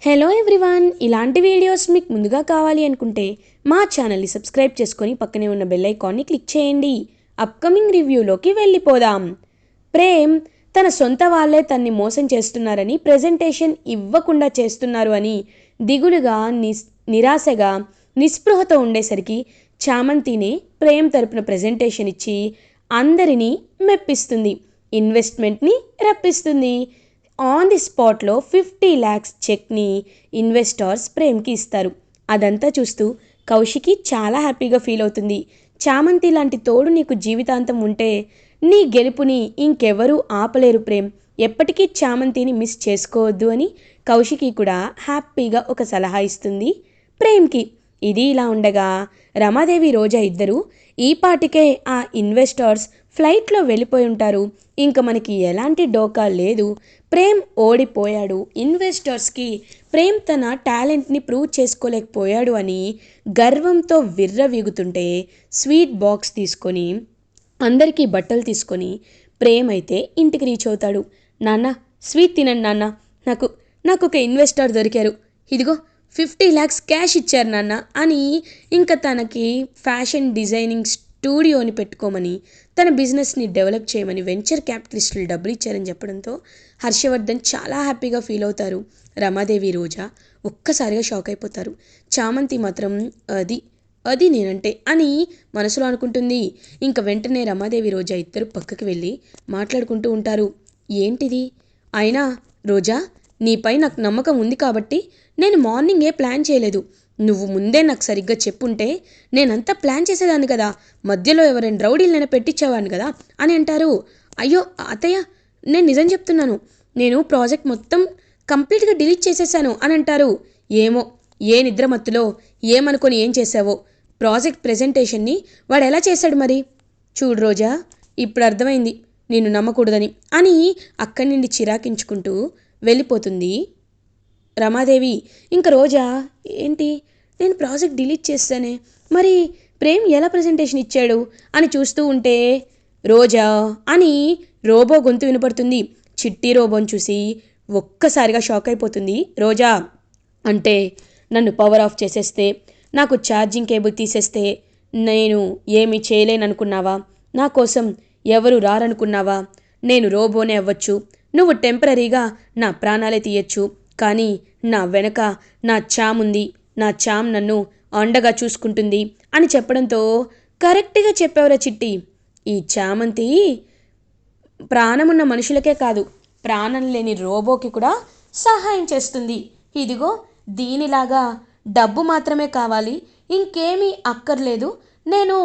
Hello everyone, ఇలాంటి videos మీకు ముందుగా కావాలి అనుకుంటే మా ఛానల్ని సబ్స్క్రైబ్ చేసుకొని పక్కనే ఉన్న బెల్ ఐకాన్ని క్లిక్ చేయండి. అప్కమింగ్ రివ్యూలోకి వెళ్ళిపోదాం. ప్రేమ్ తన సొంత వాళ్ళే తన్ని మోసం చేస్తున్నారని, ప్రెజెంటేషన్ ఇవ్వకుండా చేస్తున్నారు అని దిగులుగా నిరాశగా నిస్పృహతో ఉండేసరికి చామంతిని ప్రేమ్ తరపున ప్రెజెంటేషన్ ఇచ్చి అందరినీ మెప్పిస్తుంది, ఇన్వెస్ట్మెంట్ని రప్పిస్తుంది. ఆన్ ది స్పాట్లో 50 lakhs చెక్ని ఇన్వెస్టర్స్ ప్రేమ్కి ఇస్తారు. అదంతా చూస్తూ కౌశికి చాలా హ్యాపీగా ఫీల్ అవుతుంది. చామంతి లాంటి తోడు నీకు జీవితాంతం ఉంటే నీ గెలుపుని ఇంకెవరూ ఆపలేరు ప్రేమ్, ఎప్పటికీ చామంతిని మిస్ చేసుకోవద్దు అని కౌశికి కూడా హ్యాపీగా ఒక సలహా ఇస్తుంది ప్రేమ్కి. ఇది ఇలా ఉండగా రమాదేవి రోజా ఇద్దరు ఈ పాటికే ఆ ఇన్వెస్టర్స్ ఫ్లైట్లో వెళ్ళిపోయి ఉంటారు. ఇంకా మనకి ఎలాంటి డోకా లేదు, ప్రేమ్ ఓడిపోయాడు, ఇన్వెస్టర్స్కి ప్రేమ్ తన టాలెంట్ని ప్రూవ్ చేసుకోలేకపోయాడు అని గర్వంతో విర్రవీగుతుంటే స్వీట్ బాక్స్ తీసుకొని అందరికీ బట్టలు తీసుకొని ప్రేమ్ అయితే ఇంటికి రీచ్ అవుతాడు. నాన్న స్వీట్ తినండి నాన్న, నాకు నాకు ఒక ఇన్వెస్టర్ దొరికారు, ఇదిగో 50 lakhs క్యాష్ ఇచ్చారు నాన్న అని ఇంకా తనకి ఫ్యాషన్ డిజైనింగ్ స్టూడియోని పెట్టుకోమని, తన బిజినెస్ని డెవలప్ చేయమని వెంచర్ క్యాపిటలిస్టులు డబ్బులు ఇచ్చారని చెప్పడంతో హర్షవర్ధన్ చాలా హ్యాపీగా ఫీల్ అవుతారు. రమాదేవి రోజా ఒక్కసారిగా షాక్ అయిపోతారు. చామంతి మాత్రం అది అది నేనంటే అని మనసులో అనుకుంటుంది. ఇంకా వెంటనే రమాదేవి రోజా ఇద్దరు పక్కకి వెళ్ళి మాట్లాడుకుంటూ ఉంటారు. ఏంటిది అయినా రోజా, నీపై నాకు నమ్మకం ఉంది కాబట్టి నేను మార్నింగే ప్లాన్ చేయలేదు, నువ్వు ముందే నాకు సరిగ్గా చెప్పుంటే నేనంతా ప్లాన్ చేసేదాన్ని కదా, మధ్యలో ఎవరైనా రౌడీలైనా పెట్టించేవాడిని కదా అని అంటారు. అయ్యో అత్తయ్య, నేను నిజం చెప్తున్నాను, నేను ప్రాజెక్ట్ మొత్తం కంప్లీట్గా డిలీట్ చేసేసాను అని అంటారు. ఏమో ఏ నిద్రమత్తులో ఏమనుకొని ఏం చేసావో, ప్రాజెక్ట్ ప్రెజెంటేషన్ని వాడు ఎలా చేశాడు మరి, చూడు రోజా ఇప్పుడు అర్థమైంది నిన్ను నమ్మకూడదని అని అక్కడి నుండి చిరాకించుకుంటూ వెళ్ళిపోతుంది రమాదేవి. ఇంక రోజా ఏంటి నేను ప్రాజెక్ట్ డిలీట్ చేస్తానే, మరి ప్రేమ్ ఎలా ప్రజెంటేషన్ ఇచ్చాడు అని చూస్తూ ఉంటే రోజా అని రోబో గొంతు వినపడుతుంది. చిట్టి రోబోని చూసి ఒక్కసారిగా షాక్ అయిపోతుంది రోజా. అంటే నన్ను పవర్ ఆఫ్ చేసేస్తే, నాకు ఛార్జింగ్ కేబుల్ తీసేస్తే నేను ఏమీ చేయలేననుకున్నావా, నా కోసం ఎవరు రారనుకున్నావా, నేను రోబోనే అవ్వచ్చు, నువ్వు టెంపరీగా నా ప్రాణాలే తీయచ్చు, కానీ నా వెనక నా చామ్ ఉంది, నా చామ్ నన్ను అండగా చూసుకుంటుంది అని చెప్పడంతో కరెక్ట్గా చెప్పేవరా చిట్టి, ఈ చామంతి ప్రాణమున్న మనుషులకే కాదు ప్రాణం లేని రోబోకి కూడా సహాయం చేస్తుంది. ఇదిగో దీనిలాగా డబ్బు మాత్రమే కావాలి, ఇంకేమీ అక్కర్లేదు, నేను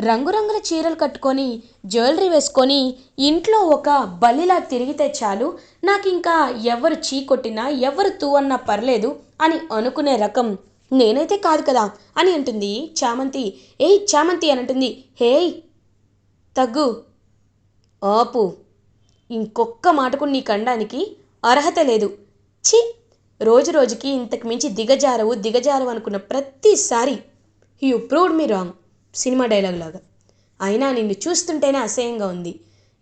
రంగురంగుల చీరలు కట్టుకొని జ్యువెలరీ వేసుకొని ఇంట్లో ఒక బల్లిలా తిరిగితే చాలు, నాకు ఇంకా ఎవరు చీ కొట్టినా ఎవరు తూ అన్నా పర్లేదు అని అనుకునే రకం నేనైతే కాదు కదా అని అంటుంది చామంతి. ఏయ్ చామంతి అని అంటుంది. హేయ్ తగ్గు, ఆపు, ఇంకొక్క మాటకు నీకు అనడానికి అర్హత లేదు, ఛీ, రోజు రోజుకి ఇంతకు మించి దిగజారవు అనుకున్న ప్రతిసారి you proved me wrong, cinema dialogue లాగా. అయినా నిన్ను చూస్తుంటేనే అసహ్యంగా ఉంది,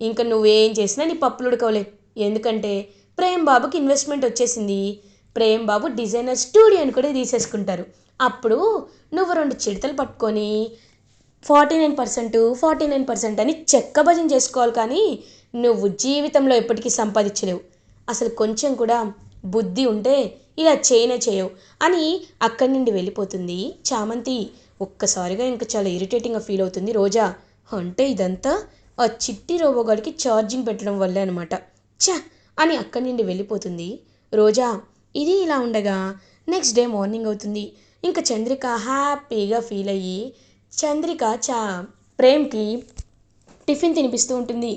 ఇంకా నువ్వేం చేసినా నీ పప్పులు ఉడకవలే, ఎందుకంటే ప్రేమ్ బాబుకి ఇన్వెస్ట్మెంట్ వచ్చేసింది, ప్రేమ్ బాబు డిజైనర్ స్టూడియోని కూడా తీసేసుకుంటారు, అప్పుడు నువ్వు 2 చిడతలు పట్టుకొని 49% అని చెక్క భజన చేసుకోవాలి, కానీ నువ్వు జీవితంలో ఎప్పటికీ సంపాదించలేవు, అసలు కొంచెం కూడా బుద్ధి ఉంటే ఇలా చేయవు అని అక్కడి నుండి వెళ్ళిపోతుంది చామంతి. ఒక్కసారిగా ఇంకా చాలా ఇరిటేటింగ్గా ఫీల్ అవుతుంది రోజా. అంటే ఇదంతా ఆ చిట్టి రోబోగాడికి ఛార్జింగ్ పెట్టడం వల్లే అనమాట, ఛ అని అక్కడి నుండి వెళ్ళిపోతుంది రోజా. ఇది ఇలా ఉండగా నెక్స్ట్ డే మార్నింగ్ అవుతుంది. ఇంకా చంద్రిక హ్యాపీగా ఫీల్ అయ్యి చంద్రిక ప్రేమ్కి టిఫిన్ తినిపిస్తూ ఉంటుంది.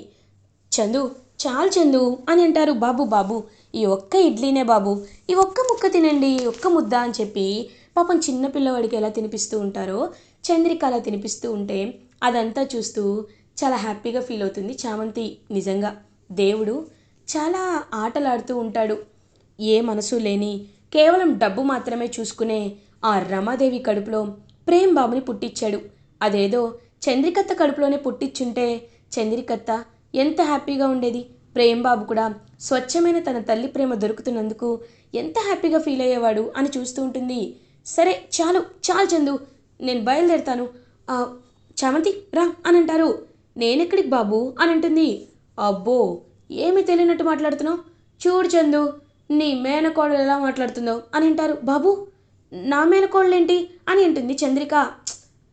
చందు చాలు చందు అని అంటారు. బాబు బాబు ఈ ఒక్క ఇడ్లీనే బాబు, ఈ ఒక్క ముక్క తినండి, ఒక్క ముద్ద అని చెప్పి పాపం చిన్నపిల్లవాడికి ఎలా తినిపిస్తూ ఉంటారో చంద్రిక అలా తినిపిస్తూ ఉంటే అదంతా చూస్తూ చాలా హ్యాపీగా ఫీల్ అవుతుంది చామంతి. నిజంగా దేవుడు చాలా ఆటలాడుతూ ఉంటాడు, ఏ మనసు లేని కేవలం డబ్బు మాత్రమే చూసుకునే ఆ రమాదేవి కడుపులో ప్రేమ్ బాబుని పుట్టించాడు. అదేదో చంద్రికత్త కడుపులోనే పుట్టించుంటే చంద్రికత్త ఎంత హ్యాపీగా ఉండేది, ప్రేమ్ బాబు కూడా స్వచ్ఛమైన తన తల్లి ప్రేమ దొరుకుతున్నందుకు ఎంత హ్యాపీగా ఫీల్ అయ్యేవాడు అని చూస్తూ ఉంటుంది. సరే చాలు చాలు చందు, నేను బయలుదేరుతాను. "ఆ, చామంతి రా" అని అంటారు. "నేనెక్కడికి బాబు" అని అంటుంది. "అబ్బో, ఏమీ తెలియనట్టు మాట్లాడుతున్నావు. చూడు చందు, నీ మేనకోడలు ఎలా మాట్లాడుతుందో" అని అంటారు. "బాబు, నా మేనకోడలేంటి" అని అంటుంది చంద్రిక.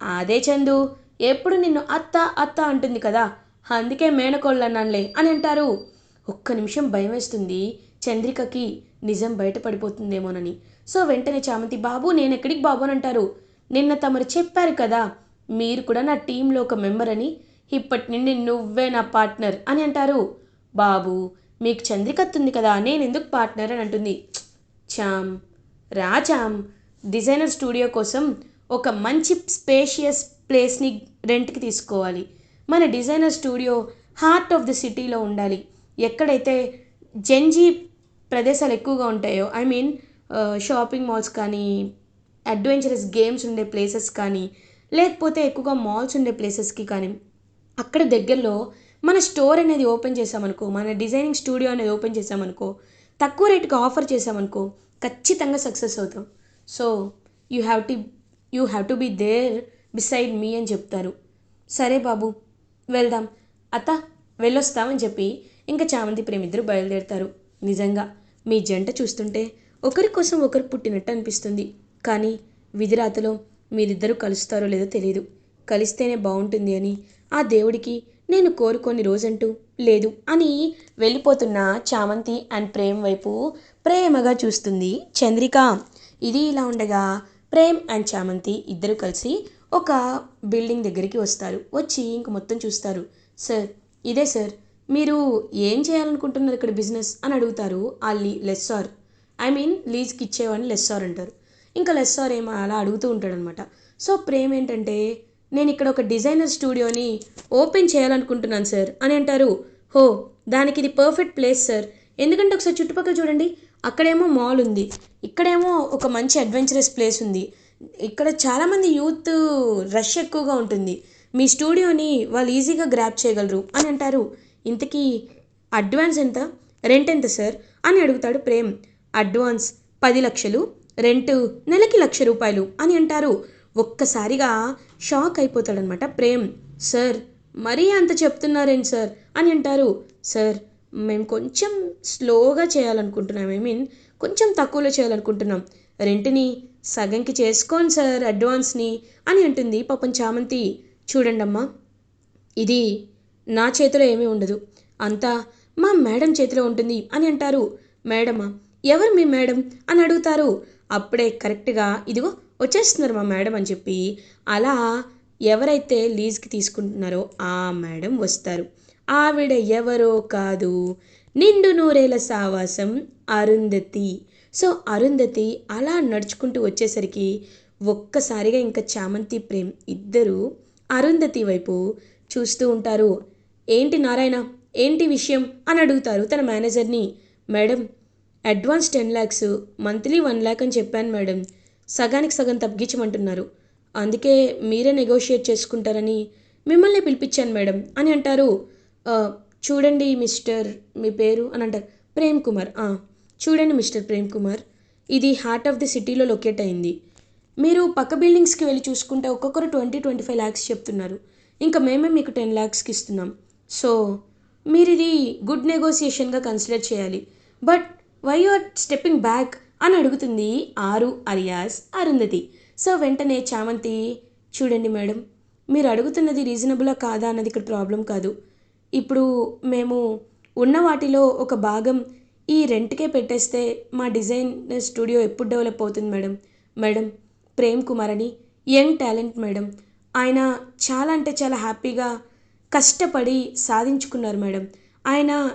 "అదే చందు, ఎప్పుడు నిన్ను అత్త అత్త అంటుంది కదా, అందుకే మేనకోళ్ళు అన్నానులే" అని అంటారు. ఒక్క నిమిషం భయం వేస్తుంది చంద్రికకి, నిజం బయటపడిపోతుందేమోనని. సో వెంటనే చామంతి, "బాబు, నేనెక్కడికి బాబు" అని అంటారు. "నిన్న తమరు చెప్పారు కదా, మీరు కూడా నా టీంలో ఒక మెంబర్ అని, ఇప్పటి నుండి నువ్వే నా పార్ట్నర్" అని అంటారు. "బాబు, మీకు చంద్రికత్త ఉంది కదా, నేనెందుకు పార్ట్నర్" అని అంటుంది. "చామ్, రా చామ్, డిజైనర్ స్టూడియో కోసం ఒక మంచి స్పేషియస్ ప్లేస్ని రెంట్కి తీసుకోవాలి. మన designer studio heart of the సిటీలో ఉండాలి. ఎక్కడైతే జెన్జీ ప్రదేశాలు ఎక్కువగా ఉంటాయో, ఐ మీన్ షాపింగ్ మాల్స్ కానీ, అడ్వెంచరస్ గేమ్స్ ఉండే ప్లేసెస్ కానీ, లేకపోతే ఎక్కువగా మాల్స్ ఉండే ప్లేసెస్కి కానీ, అక్కడ దగ్గరలో మన స్టోర్ అనేది ఓపెన్ చేసామనుకో, మన డిజైనింగ్ స్టూడియో అనేది ఓపెన్ చేసామనుకో, తక్కువ రేటుకి ఆఫర్ చేసామనుకో, ఖచ్చితంగా సక్సెస్ అవుతాం. So you have to you have to be there beside me" అని చెప్తారు. "సరే బాబు, వెళ్దాం అత్త, వెళ్ళొస్తామని చెప్పి ఇంకా చామంతి ప్రేమిద్దరు బయలుదేరుతారు. నిజంగా మీ జంట చూస్తుంటే ఒకరి కోసం ఒకరు పుట్టినట్టు అనిపిస్తుంది. కానీ విధిరాతలో మీరిద్దరూ కలుస్తారో లేదో తెలియదు. కలిస్తేనే బాగుంటుంది అని ఆ దేవుడికి నేను కోరుకోని రోజంటూ లేదు" అని వెళ్ళిపోతున్న చామంతి అండ్ ప్రేమ్ వైపు ప్రేమగా చూస్తుంది చంద్రిక. ఇది ఇలా ఉండగా ప్రేమ్ అండ్ చామంతి ఇద్దరు కలిసి ఒక బిల్డింగ్ దగ్గరికి వస్తారు. వచ్చి ఇంక మొత్తం చూస్తారు. "సార్, ఇదే సార్, మీరు ఏం చేయాలనుకుంటున్నారు ఇక్కడ బిజినెస్" అని అడుగుతారు. ఆ లెస్సార్, ఐ మీన్ లీజ్కి ఇచ్చేవాడిని లెస్సార్ అంటారు. ఇంకా లెస్సార్ ఏమో అలా అడుగుతూ ఉంటాడనమాట. సో ప్రేమ్ ఏంటంటే, "నేను ఇక్కడ ఒక డిజైనర్ స్టూడియోని ఓపెన్ చేయాలనుకుంటున్నాను సార్" అని అంటారు. "హో, దానికి ఇది పర్ఫెక్ట్ ప్లేస్ సార్. ఎందుకంటే ఒకసారి చుట్టుపక్కల చూడండి, అక్కడేమో మాల్ ఉంది, ఇక్కడేమో ఒక మంచి అడ్వెంచరస్ ప్లేస్ ఉంది, ఇక్కడ చాలామంది యూత్ రష్ ఎక్కువగా ఉంటుంది. మీ స్టూడియోని వాళ్ళు ఈజీగా గ్రాప్ చేయగలరు" అని అంటారు. "ఇంతకీ అడ్వాన్స్ ఎంత, రెంట్ ఎంత సార్" అని అడుగుతాడు ప్రేమ్. "అడ్వాన్స్ 10 లక్షలు, రెంట్ నెలకి 1,00,000 అని అంటారు. ఒక్కసారిగా షాక్ అయిపోతాడనమాట ప్రేమ్. "సార్, మరీ అంత చెప్తున్నారేంటి సార్" అని అంటారు. "సార్, మేము కొంచెం స్లోగా చేయాలనుకుంటున్నాం, ఐ మీన్ కొంచెం తక్కువలో చేయాలనుకుంటున్నాం. రెంట్ని సగంకి చేసుకోండి సార్ అడ్వాన్స్ని" అని అంటుంది పాపం చామంతి. "చూడండమ్మా, ఇది నా చేతిలో ఏమీ ఉండదు, అంతా మా మేడం చేతిలో ఉంటుంది" అని అంటారు. "మేడమా? ఎవరు మీ మేడం" అని అడుగుతారు. అప్పుడే కరెక్ట్గా ఇదిగో వచ్చేస్తున్నారు మా మేడం అని చెప్పి, అలా ఎవరైతే లీజ్కి తీసుకుంటున్నారో ఆ మేడం వస్తారు. ఆవిడ ఎవరో కాదు, నిండు నూరేళ్ల సావాసం అరుంధతి. సో అరుంధతి అలా నడుచుకుంటూ వచ్చేసరికి ఒక్కసారిగా ఇంకా చామంతి ప్రేమ్ ఇద్దరు అరుంధతి వైపు చూస్తూ ఉంటారు. "ఏంటి నారాయణ, ఏంటి విషయం" అని అడుగుతారు తన మేనేజర్ని. "Madam, advance 10 lakhs, monthly 1 lakh అని చెప్పాను మేడం. సగానికి సగం తగ్గించమంటున్నారు. అందుకే మీరే నెగోషియేట్ చేసుకుంటారని మిమ్మల్ని పిలిపించాను మేడం" అని అంటారు. "ఆ, చూడండి మిస్టర్, మీ పేరు" అని అంటారు. "ప్రేమ్ కుమార్. చూడండి మిస్టర్ ప్రేమ్ కుమార్, ఇది హార్ట్ ఆఫ్ ది సిటీలో లొకేట్ అయింది. మీరు పక్క బిల్డింగ్స్కి వెళ్ళి చూసుకుంటే ఒక్కొక్కరు 20-25 lakhs చెప్తున్నారు. ఇంకా మేమే మీకు 10 lakhsకి ఇస్తున్నాం. సో మీరు ఇది గుడ్ నెగోసియేషన్గా కన్సిడర్ చేయాలి. But why you are stepping back" అని అడుగుతుంది ఆరు అలియాస్ అరుంధతి. సో వెంటనే చామంతి, "చూడండి మేడం, మీరు అడుగుతున్నది రీజనబులా కాదా అన్నది ఇక్కడ ప్రాబ్లం కాదు. ఇప్పుడు మేము ఉన్న వాటిలో ఒక భాగం ఈ రెంట్కే పెట్టేస్తే మా డిజైన్ స్టూడియో ఎప్పుడు డెవలప్ అవుతుంది మేడం. మేడం, ప్రేమ్ కుమార్ అని యంగ్ టాలెంట్ మేడం. ఆయన చాలా అంటే చాలా హ్యాపీగా కష్టపడి సాధించుకున్నారు మేడం. ఆయన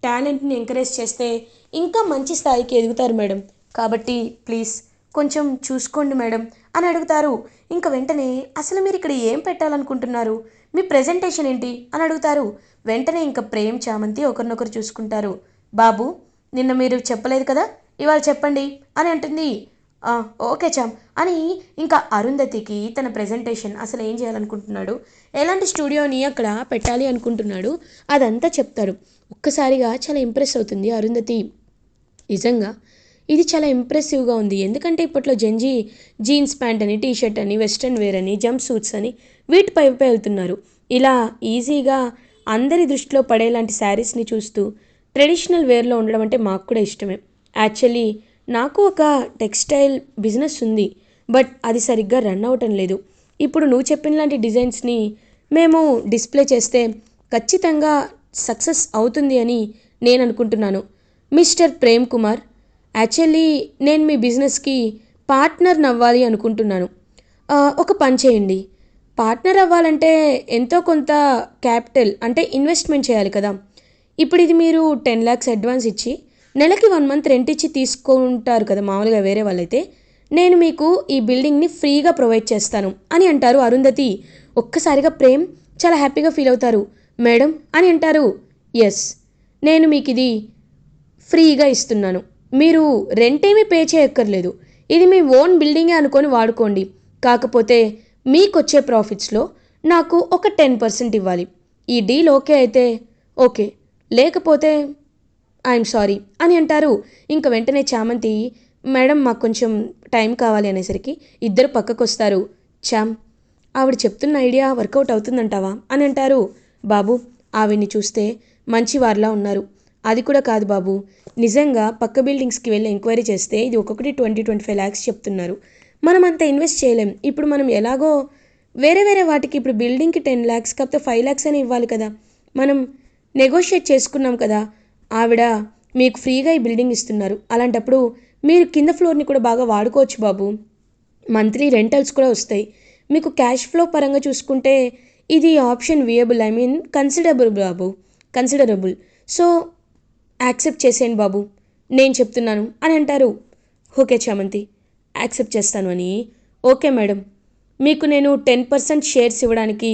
టాలెంట్ని ఎంకరేజ్ చేస్తే ఇంకా మంచి స్థాయికి ఎదుగుతారు మేడం. కాబట్టి ప్లీజ్ కొంచెం చూసుకోండి మేడం" అని అడుగుతారు. ఇంకా వెంటనే, "అసలు మీరు ఇక్కడ ఏం పెట్టాలనుకుంటున్నారు, మీ ప్రెజెంటేషన్ ఏంటి" అని అడుగుతారు. వెంటనే ఇంకా ప్రేమ్ చామంతి ఒకరినొకరు చూసుకుంటారు. "బాబు, నిన్న మీరు చెప్పలేదు కదా, ఇవాళ చెప్పండి" అని అంటుంది. "ఆ, ఓకే చామ్" అని ఇంకా అరుంధతికి తన ప్రెజెంటేషన్ అసలు ఏం చేయాలనుకుంటున్నాడు, ఎలాంటి స్టూడియోని అక్కడ పెట్టాలి అనుకుంటున్నాడు, అదంతా చెప్తాడు. ఒక్కసారిగా చాలా ఇంప్రెస్ అవుతుంది అరుంధతి. నిజంగా ఇది చాలా ఇంప్రెసివ్గా ఉంది. ఎందుకంటే ఇప్పట్లో జెంజీ జీన్స్ ప్యాంట్ అని, టీ షర్ట్ అని, వెస్ట్రన్ వేర్ అని, జంప్ సూట్స్ అని వీటిపై వెళ్తున్నారు. ఇలా ఈజీగా అందరి దృష్టిలో పడేలాంటి శారీస్ని చూస్తూ ట్రెడిషనల్ వేర్లో ఉండడం అంటే మాకు కూడా ఇష్టమే. యాక్చువల్లీ నాకు ఒక టెక్స్టైల్ బిజినెస్ ఉంది, బట్ అది సరిగ్గా రన్ అవటం లేదు. ఇప్పుడు నువ్వు చెప్పిన లాంటి డిజైన్స్ని మేము డిస్ప్లే చేస్తే ఖచ్చితంగా సక్సెస్ అవుతుంది అని నేను అనుకుంటున్నాను. మిస్టర్ ప్రేమ్ కుమార్, యాక్చువల్లీ నేను మీ బిజినెస్కి పార్ట్నర్ అవ్వాలి అనుకుంటున్నాను. ఒక పని చేయండి. పార్ట్నర్ అవ్వాలంటే ఎంతో కొంత క్యాపిటల్ అంటే ఇన్వెస్ట్మెంట్ చేయాలి కదా. ఇప్పుడు ఇది మీరు 10 lakhs అడ్వాన్స్ ఇచ్చి నెలకి 1 month రెంట్ ఇచ్చి తీసుకుంటారు కదా మామూలుగా వేరే వాళ్ళైతే. నేను మీకు ఈ బిల్డింగ్ని ఫ్రీగా ప్రొవైడ్ చేస్తాను అని అంటారు అరుంధతి. ఒక్కసారిగా ప్రేమ్ చాలా హ్యాపీగా ఫీల్ అవుతారు. మేడం అని అంటారు. ఎస్, నేను మీకు ఇది ఫ్రీగా ఇస్తున్నాను. మీరు రెంట్ ఏమీ పే చేయక్కర్లేదు. ఇది మీ ఓన్ బిల్డింగే అనుకొని వాడుకోండి. కాకపోతే మీకు వచ్చే ప్రాఫిట్స్లో నాకు ఒక 10% ఇవ్వాలి. ఈ డీల్ ఓకే అయితే ఓకే, లేకపోతే ఐఎమ్ సారీ అని అంటారు. ఇంక వెంటనే చామంతి, మేడం మాకు కొంచెం టైం కావాలి అనేసరికి ఇద్దరు పక్కకు వస్తారు. చామ్, ఆవిడ చెప్తున్న ఐడియా వర్కౌట్ అవుతుందంటావా అని అంటారు. బాబు, ఆవిడ్ని చూస్తే మంచివారిలా ఉన్నారు. అది కూడా కాదు బాబు, నిజంగా పక్క బిల్డింగ్స్కి వెళ్ళి ఎంక్వైరీ చేస్తే ఇది ఒక్కొక్కటి 20-25 lakhs చెప్తున్నారు. మనం అంత ఇన్వెస్ట్ చేయలేం. ఇప్పుడు మనం ఎలాగో వేరే వేరే వాటికి ఇప్పుడు బిల్డింగ్కి 10 lakhs కాకపోతే 5 lakhs అని ఇవ్వాలి కదా. మనం నెగోషియేట్ చేసుకున్నాం కదా. ఆవిడ మీకు ఫ్రీగా ఈ బిల్డింగ్ ఇస్తున్నారు. అలాంటప్పుడు మీరు కింద ఫ్లోర్ని కూడా బాగా వాడుకోవచ్చు బాబు. మంత్లీ రెంటల్స్ కూడా వస్తాయి. మీకు క్యాష్ ఫ్లో పరంగా చూసుకుంటే ఇది option viable, I mean considerable బాబు, కన్సిడరబుల్. సో యాక్సెప్ట్ చేసేయండి బాబు, నేను చెప్తున్నాను అని అంటారు. ఓకే చామంతి, యాక్సెప్ట్ చేస్తాను అని. ఓకే మేడం, మీకు నేను 10% షేర్స్ ఇవ్వడానికి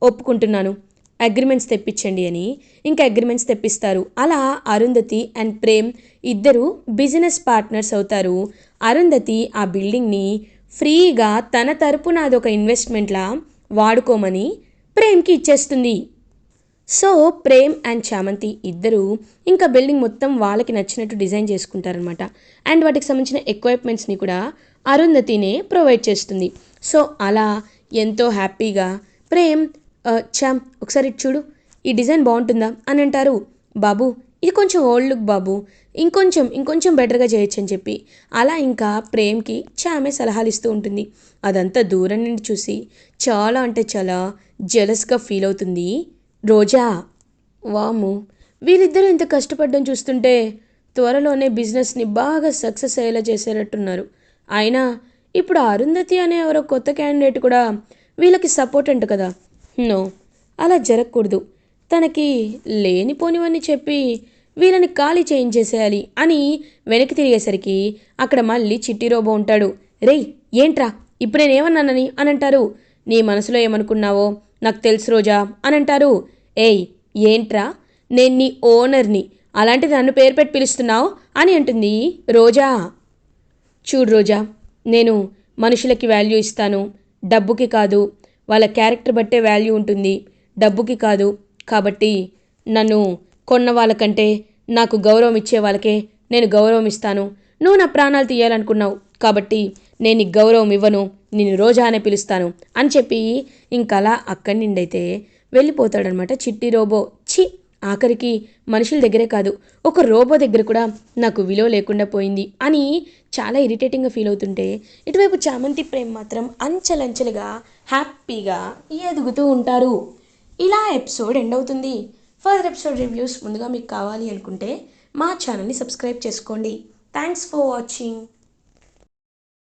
ఒప్పుకుంటున్నాను, అగ్రిమెంట్స్ తెప్పించండి అని ఇంకా అగ్రిమెంట్స్ తెప్పిస్తారు. అలా అరుంధతి అండ్ ప్రేమ్ ఇద్దరు బిజినెస్ పార్ట్నర్స్ అవుతారు. అరుంధతి ఆ బిల్డింగ్ని ఫ్రీగా తన తరపున అదొక ఇన్వెస్ట్మెంట్లా వాడుకోమని ప్రేమ్కి ఇచ్చేస్తుంది. సో ప్రేమ్ అండ్ చామంతి ఇద్దరు ఇంకా బిల్డింగ్ మొత్తం వాళ్ళకి నచ్చినట్టు డిజైన్ చేసుకుంటారనమాట. అండ్ వాటికి సంబంధించిన ఎక్విప్మెంట్స్ని కూడా అరుంధతినే ప్రొవైడ్ చేస్తుంది. సో అలా ఎంతో హ్యాపీగా ప్రేమ్, చామ్ ఒకసారి చూడు, ఈ డిజైన్ బాగుంటుందా అని అంటారు. బాబు, ఇది కొంచెం ఓల్డ్ లుక్ బాబు, ఇంకొంచెం బెటర్గా చేయొచ్చు అని చెప్పి అలా ఇంకా ప్రేమ్కి చామే సలహాలు ఇస్తూ ఉంటుంది. అదంతా దూరం నుండి చూసి చాలా అంటే చాలా జెలస్గా ఫీల్ అవుతుంది రోజా. వాము, వీళ్ళిద్దరూ ఇంత కష్టపడడం చూస్తుంటే త్వరలోనే బిజినెస్ని బాగా సక్సెస్ అయ్యేలా చేసేటట్టున్నారు. అయినా ఇప్పుడు అరుంధతి అనే ఎవరో కొత్త క్యాండిడేట్ కూడా వీళ్ళకి సపోర్ట్ అంట కదా. నో, అలా జరగకూడదు. తనకి లేనిపోనివన్నీ చెప్పి వీళ్ళని ఖాళీ చేయించేసేయాలి అని వెనక్కి తిరిగేసరికి అక్కడ మళ్ళీ చిట్టి రోబో ఉంటాడు. రేయ్ ఏంట్రా, ఇప్పుడు నేనేమన్నానని అని అంటారు. నీ మనసులో ఏమనుకున్నావో నాకు తెలుసు రోజా అని అంటారు. ఏయ్ ఏంట్రా, నేను నీ ఓనర్ని, అలాంటిది నన్ను పేరు పెట్టి పిలుస్తున్నావు అని అంటుంది రోజా. చూడు రోజా, నేను మనుషులకి వాల్యూ ఇస్తాను, డబ్బుకి కాదు. వాళ్ళ క్యారెక్టర్ బట్టే వాల్యూ ఉంటుంది, డబ్బుకి కాదు. కాబట్టి నన్ను కొన్న వాళ్ళకంటే నాకు గౌరవం ఇచ్చే వాళ్ళకే నేను గౌరవం ఇస్తాను. నువ్వు నా ప్రాణాలు తీయాలనుకున్నావు కాబట్టి నేను నీకు గౌరవం ఇవ్వను, నేను రోజా అనే పిలుస్తాను అని చెప్పి ఇంకలా అక్కడి నుండైతే వెళ్ళిపోతాడనమాట చిట్టి రోబో. ఆఖరికి మనుషుల దగ్గరే కాదు, ఒక రోబో దగ్గర కూడా నాకు విలువ లేకుండా పోయింది అని చాలా ఇరిటేటింగ్గా ఫీల్ అవుతుంటే, ఇటువైపు చామంతి ప్రేమ్ మాత్రం అంచెలంచెలుగా హ్యాపీగా ఎదుగుతూ ఉంటారు. ఇలా ఎపిసోడ్ ఎండ్ అవుతుంది. ఫర్దర్ ఎపిసోడ్ రివ్యూస్ ముందుగా మీకు కావాలి అనుకుంటే మా ఛానల్ని సబ్స్క్రైబ్ చేసుకోండి. Thanks for watching.